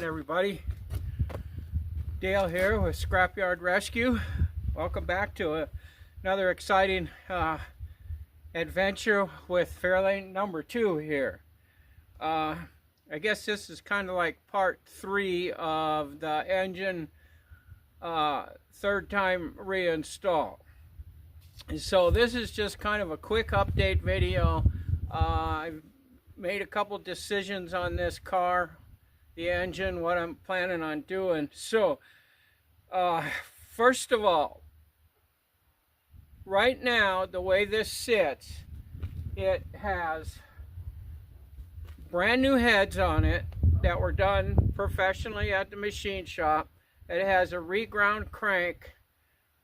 everybody. Dale here with Scrapyard Rescue. Welcome back to another exciting adventure with Fairlane number 2 here. I guess this is kind of like part 3 of the engine third time reinstall. So this is just kind of a quick update video. I've made a couple decisions on this car, the engine, what I'm planning on doing. So first of all, right now the way this sits, it has brand new heads on it that were done professionally at the machine shop. It has a reground crank,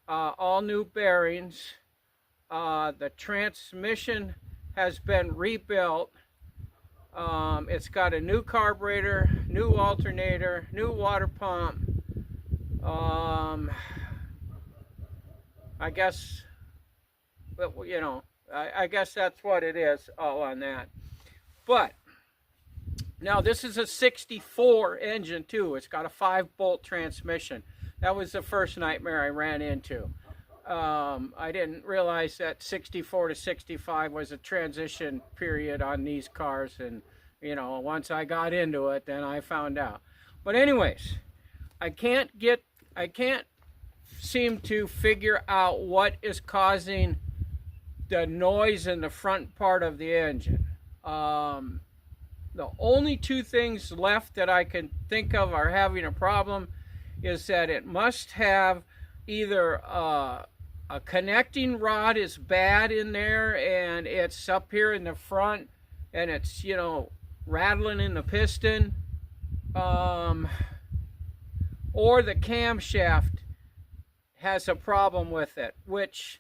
all new bearings. The transmission has been rebuilt. It's got a new carburetor, new alternator, new water pump. I guess, you know, I guess that's what it is, all on that. But now this is a 64 engine too. It's got a 5-bolt transmission. That was the first nightmare I ran into. I didn't realize that 64 to 65 was a transition period on these cars, and you know, once I got into it, then I found out. But anyways, I can't seem to figure out what is causing the noise in the front part of the engine. The only two things left that I can think of are having a problem is that it must have either a connecting rod is bad in there and it's up here in the front and it's, you know, rattling in the piston, or the camshaft has a problem with it, which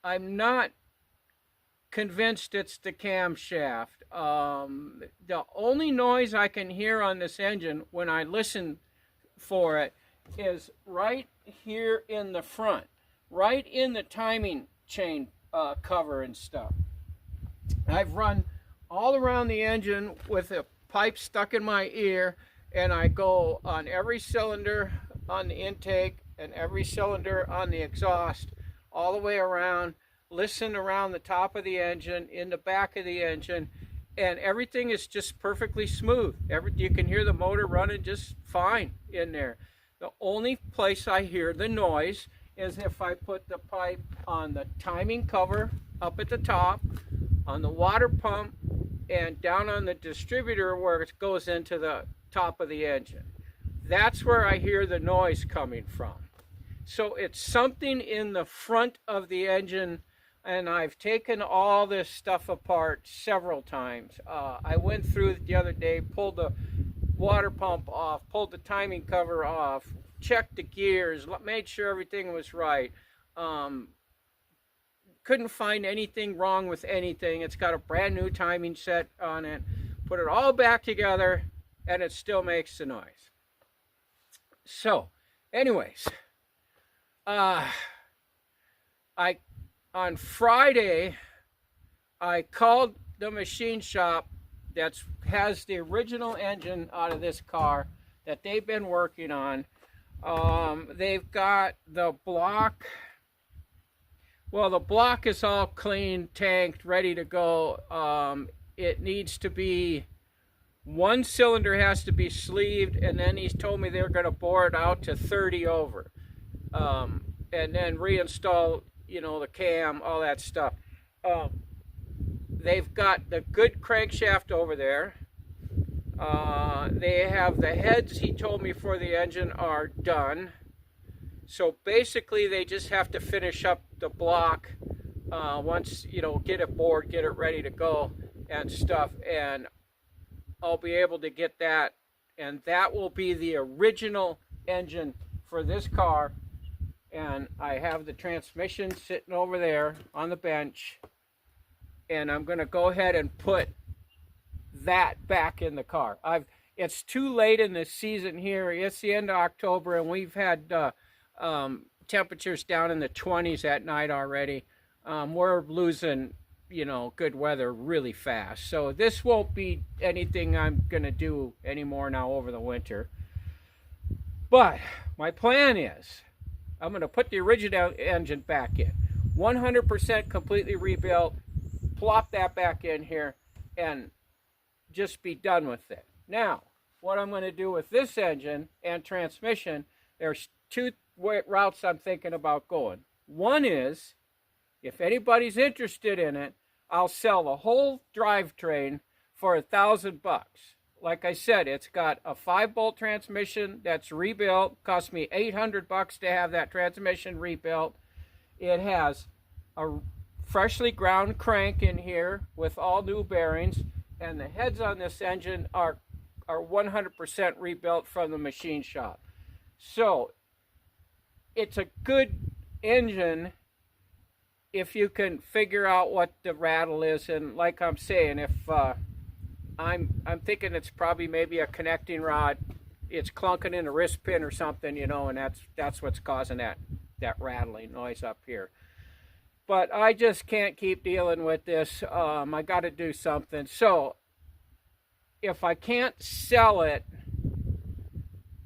I'm not convinced it's the camshaft. The only noise I can hear on this engine when I listen for it is right here in the front, right in the timing chain cover and stuff. I've run all around the engine with a pipe stuck in my ear, and I go on every cylinder on the intake and every cylinder on the exhaust, all the way around, listen around the top of the engine, in the back of the engine, and everything is just perfectly smooth. You can hear the motor running just fine in there. The only place I hear the noise is if I put the pipe on the timing cover up at the top, on the water pump, and down on the distributor where it goes into the top of the engine. That's where I hear the noise coming from. So it's something in the front of the engine, and I've taken all this stuff apart several times. I went through the other day, pulled the water pump off, pulled the timing cover off, checked the gears, made sure everything was right. Couldn't find anything wrong with anything. It's got a brand new timing set on it. Put it all back together, and it still makes the noise. So, anyways, on Friday, I called the machine shop that has the original engine out of this car that they've been working on. They've got the block. Well, the block is all clean, tanked, ready to go. It needs to be, one cylinder has to be sleeved, and then he's told me they're going to bore it out to 30 over, and then reinstall, you know, the cam, all that stuff. They've got the good crankshaft over there. They have the heads he told me for the engine are done. So basically they just have to finish up the block once, you know, get it bored, get it ready to go and stuff, and I'll be able to get that, and that will be the original engine for this car. And I have the transmission sitting over there on the bench, and I'm going to go ahead and put that back in the car. It's too late in the season here. It's the end of October, and we've had temperatures down in the 20s at night already. We're losing good weather really fast. So this won't be anything I'm going to do anymore now over the winter. But my plan is I'm going to put the original engine back in. 100% completely rebuilt. Plop that back in here and just be done with it. Now, what I'm going to do with this engine and transmission, there's two routes I'm thinking about going. One is, if anybody's interested in it, I'll sell the whole drivetrain for $1,000. Like I said, it's got a 5-bolt transmission that's rebuilt. Cost me $800 to have that transmission rebuilt. It has a freshly ground crank in here with all new bearings, and the heads on this engine are 100% rebuilt from the machine shop. So it's a good engine if you can figure out what the rattle is. And like I'm saying, if I'm thinking it's probably maybe a connecting rod, it's clunking in a wrist pin or something, and that's what's causing that rattling noise up here. But I just can't keep dealing with this. I got to do something. So if I can't sell it,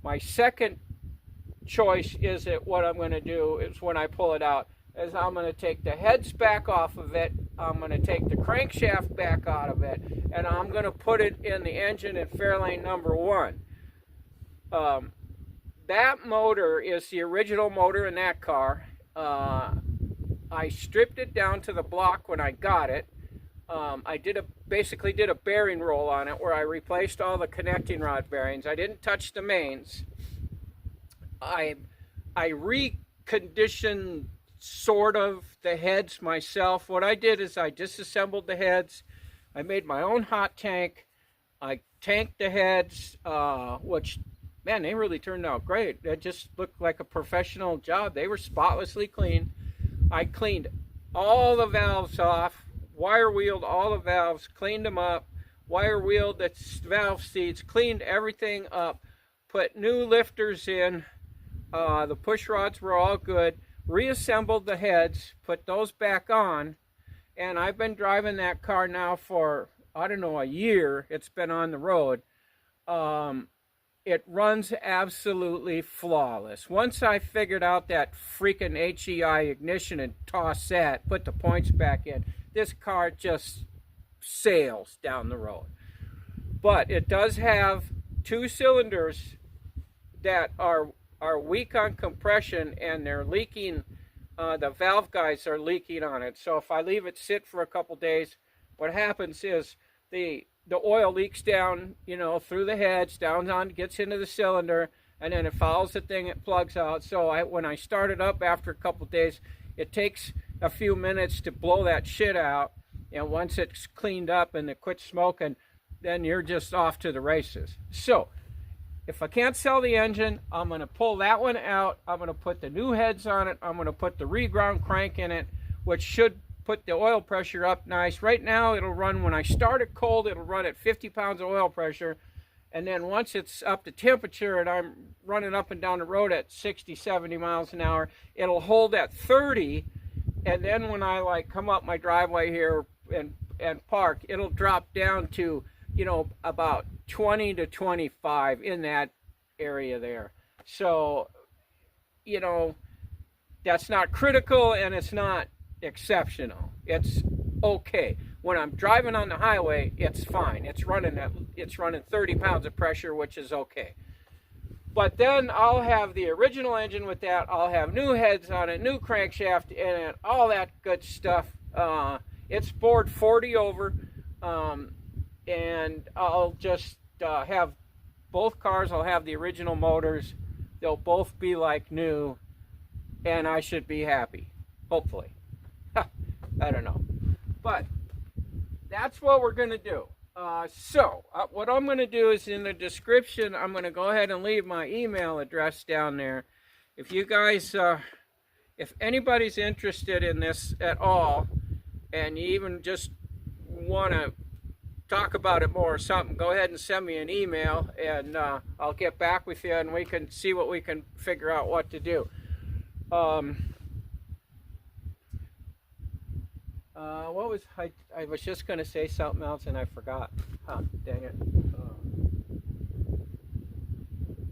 my second choice is that what I'm going to do is, when I pull it out, is I'm going to take the heads back off of it. I'm going to take the crankshaft back out of it, and I'm going to put it in the engine in Fairlane number 1. That motor is the original motor in that car. I stripped it down to the block when I got it. I basically did a bearing roll on it where I replaced all the connecting rod bearings. I didn't touch the mains. I reconditioned sort of the heads myself. What I did is I disassembled the heads. I made my own hot tank. I tanked the heads, which, man, they really turned out great. It just looked like a professional job. They were spotlessly clean. I cleaned all the valves off, wire wheeled all the valves, cleaned them up, wire wheeled the valve seats, cleaned everything up, put new lifters in. The push rods were all good. Reassembled the heads, put those back on, and I've been driving that car now for, I don't know, a year. It's been on the road. It runs absolutely flawless. Once I figured out that freaking HEI ignition and toss that, put the points back in, this car just sails down the road. But it does have 2 cylinders that are weak on compression, and they're leaking. The valve guides are leaking on it. So if I leave it sit for a couple days, what happens is the oil leaks down, through the heads, down on, gets into the cylinder, and then it follows the thing, it plugs out. So when I start it up after a couple days, it takes a few minutes to blow that shit out. And once it's cleaned up and it quits smoking, then you're just off to the races. So if I can't sell the engine, I'm going to pull that one out. I'm going to put the new heads on it. I'm going to put the reground crank in it, which should put the oil pressure up nice. Right now, it'll run, when I start it cold, it'll run at 50 pounds of oil pressure. And then once it's up to temperature and I'm running up and down the road at 60, 70 miles an hour, it'll hold at 30. And then when I come up my driveway here and park, it'll drop down to, about 20 to 25 in that area there. So, that's not critical and it's not exceptional. It's okay. When I'm driving on the highway, it's fine. It's running 30 pounds of pressure, which is okay. But then I'll have the original engine with that. I'll have new heads on it, new crankshaft in it, all that good stuff. It's bored 40 over. And I'll just have both cars. I'll have the original motors. They'll both be like new, and I should be happy, hopefully. I don't know, but that's what we're going to do. What I'm going to do is, in the description, I'm going to go ahead and leave my email address down there. If you guys, if anybody's interested in this at all, and you even just want to talk about it more or something, go ahead and send me an email, and I'll get back with you, and we can see what we can figure out what to do. What was I was just going to say something else and I forgot. Huh, dang it.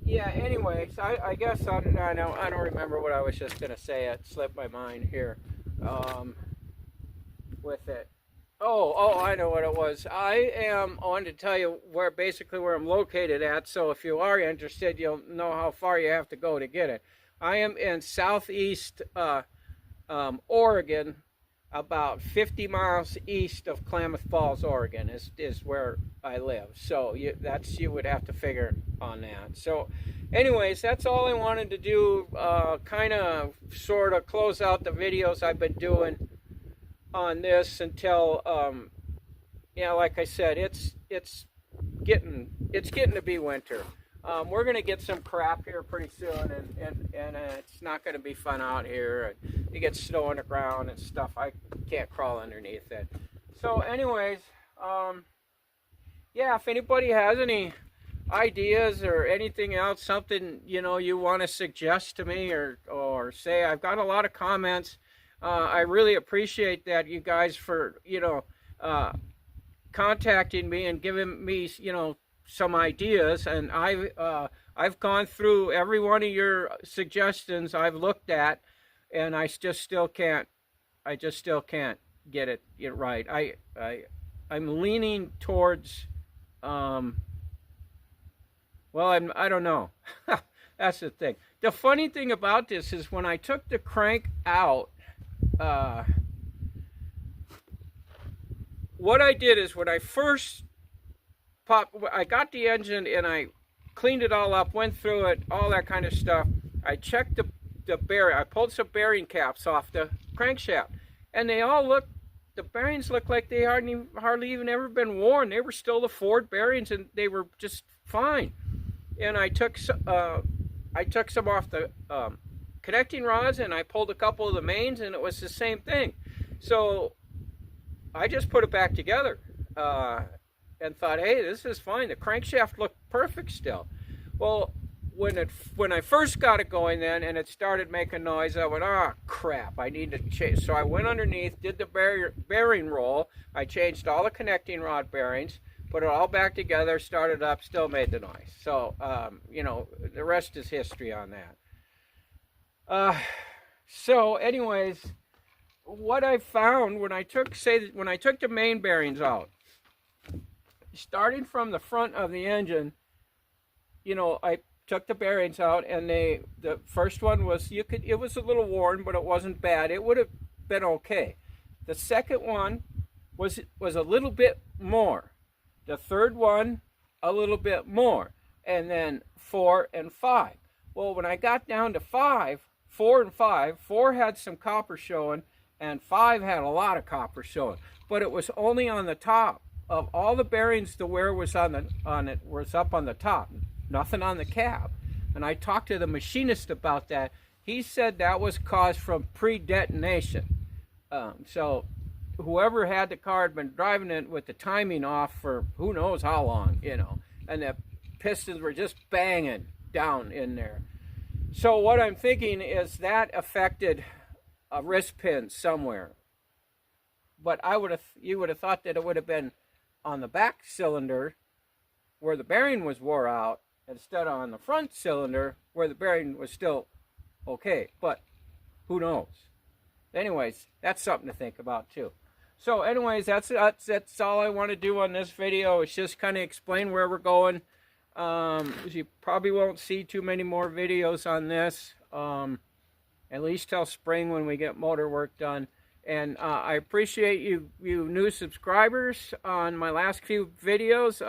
Yeah, anyways, I guess I don't remember what I was just going to say. It slipped my mind here with it. Oh, I know what it was. I wanted to tell you basically where I'm located at, so if you are interested, you'll know how far you have to go to get it. I am in southeast Oregon, about 50 miles east of Klamath Falls, Oregon, is where I live. So you would have to figure on that. So anyways, that's all I wanted to do, kind of sort of close out the videos I've been doing on this until yeah, like I said, it's getting to be winter. We're gonna get some crap here pretty soon, and it's not gonna be fun out here. You get snow on the ground and stuff. I can't crawl underneath it. So anyways, yeah, if anybody has any ideas or anything else, something you want to suggest to me or say, I've got a lot of comments. I really appreciate that, you guys, for contacting me and giving me some ideas. And I've gone through every one of your suggestions. I've looked at, and I just still can't get it right. I'm leaning towards well, I don't know. That's the thing. The funny thing about this is when I took the crank out, what I did is when I first I got the engine and I cleaned it all up, went through it, all that kind of stuff. I checked the bearing. I pulled some bearing caps off the crankshaft, and the bearings looked like they hardly even ever been worn. They were still the Ford bearings, and they were just fine. And I took some off the connecting rods, and I pulled a couple of the mains, and it was the same thing. So I just put it back together and thought, hey, this is fine. The crankshaft looked perfect still. Well, when I first got it going then and it started making noise, I went, oh crap, I need to change. So I went underneath, did the bearing roll. I changed all the connecting rod bearings, put it all back together, started up, still made the noise. So the rest is history on that. So anyways, what I found when I took the main bearings out, starting from the front of the engine, I took the bearings out, and the first one was, it was a little worn, but it wasn't bad. It would have been okay. The second one was a little bit more. The third one, a little bit more. And then 4 and 5. Well, when I got down to 4 and 5, 4 had some copper showing, and 5 had a lot of copper showing. But it was only on the top of all the bearings. The wear was was up on the top. Nothing on the cab. And I talked to the machinist about that. He said that was caused from pre-detonation. So whoever had the car had been driving it with the timing off for who knows how long, and the pistons were just banging down in there. So what I'm thinking is that affected a wrist pin somewhere. But you would have thought that it would have been on the back cylinder where the bearing was wore out, instead of on the front cylinder where the bearing was still okay. But who knows? Anyways, that's something to think about too. So anyways, that's all I want to do on this video. It's just kind of explain where we're going. You probably won't see too many more videos on this, at least till spring when we get motor work done. And I appreciate you new subscribers on my last few videos.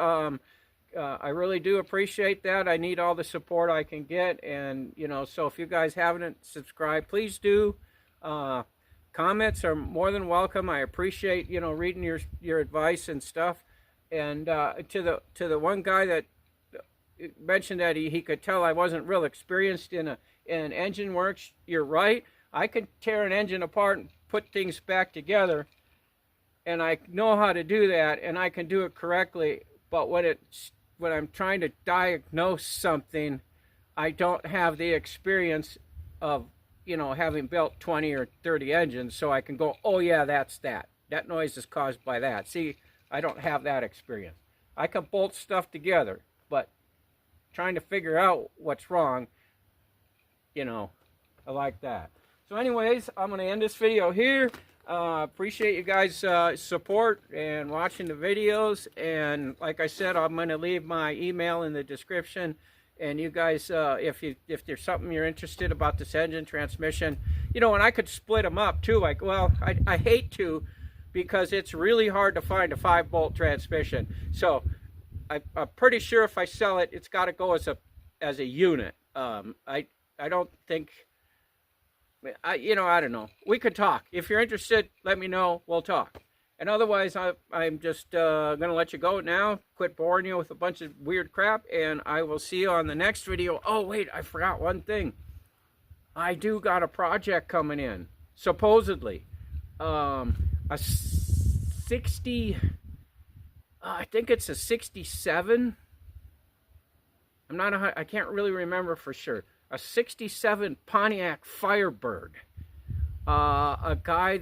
I really do appreciate that. I need all the support I can get, and so if you guys haven't subscribed, please do. Comments are more than welcome. I appreciate reading your advice and stuff. And to the one guy that mentioned that he could tell I wasn't real experienced in engine works, you're right. I can tear an engine apart and put things back together, and I know how to do that, and I can do it correctly. But when I'm trying to diagnose something, I don't have the experience of having built 20 or 30 engines, so I can go, oh yeah, that's that. That noise is caused by that. See, I don't have that experience. I can bolt stuff together, but trying to figure out what's wrong, you know, I like that. So anyways, I'm going to end this video here. Appreciate you guys' support and watching the videos. And like I said, I'm going to leave my email in the description. And you guys, if there's something you're interested about this engine, transmission, you know, and I could split them up too. Like, well, I hate to, because it's really hard to find a 5-bolt transmission. So I'm pretty sure if I sell it, it's got to go as a unit. I don't think. I don't know. We could talk. If you're interested, let me know. We'll talk. And otherwise, I'm just going to let you go now. Quit boring you with a bunch of weird crap. And I will see you on the next video. Oh, wait. I forgot one thing. I do got a project coming in. Supposedly. A 60... I think it's a 67. I can't really remember for sure. A 67 Pontiac Firebird. The guy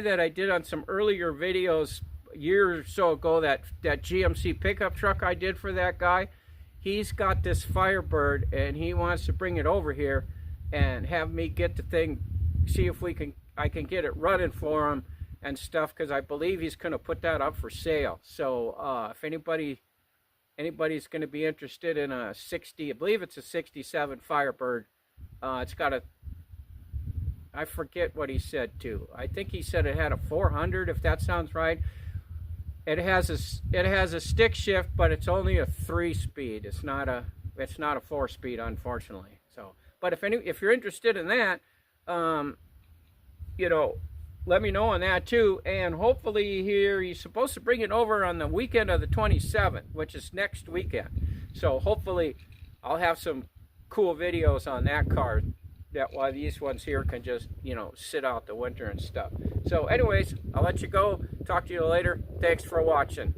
that I did on some earlier videos a year or so ago, that GMC pickup truck I did for that guy, he's got this Firebird and he wants to bring it over here and have me get the thing, see if I can get it running for him and stuff, because I believe he's going to put that up for sale. So if anybody's going to be interested in a 60, I believe it's a 67 Firebird. It's got I forget what he said too. I think he said it had a 400, if that sounds right. It has a stick shift, but it's only a 3-speed. It's not a 4-speed, unfortunately. So, but if you're interested in that, you know, let me know on that too. And hopefully here, he's supposed to bring it over on the weekend of the 27th, which is next weekend. So hopefully I'll have some cool videos on that car, that while these ones here can just, you know, sit out the winter and stuff. So anyways, I'll let you go. Talk to you later. Thanks for watching.